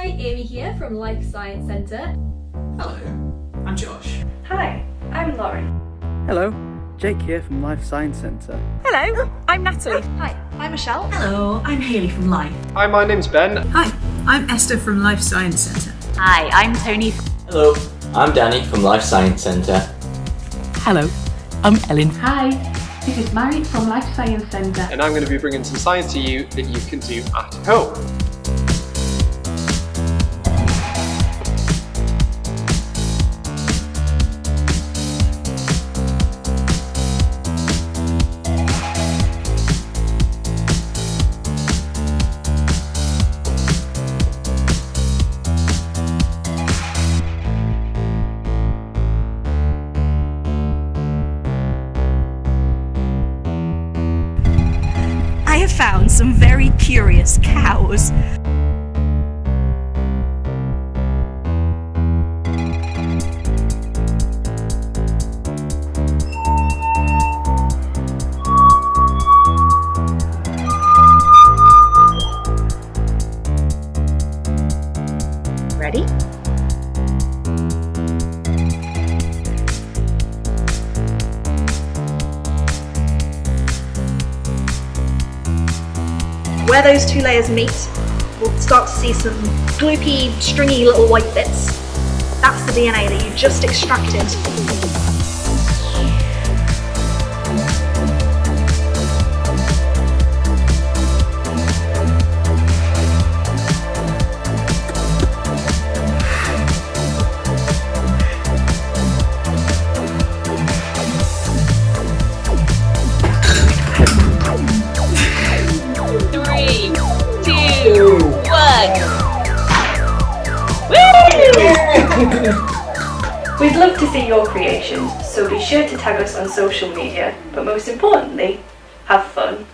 Hi, Amy here from Life Science Centre. Hello, I'm Josh. Hi, I'm Lauren. Hello, Jake here from Life Science Centre. Hello, I'm Natalie. Hi, I'm Michelle. Hello, I'm Hayley from Life. Hi, my name's Ben. Hi, I'm Esther from Life Science Centre. Hi, I'm Tony. Hello, I'm Danny from Life Science Centre. Hello, I'm Ellen. Hi, this is Mary from Life Science Centre. And I'm going to be bringing some science to you that you can do at home. I have found some very curious cows. Ready? Where those two layers meet, we'll start to see some gloopy, stringy little white bits. That's the DNA that you just extracted. We'd love to see your creations, so be sure to tag us on social media, but most importantly, have fun.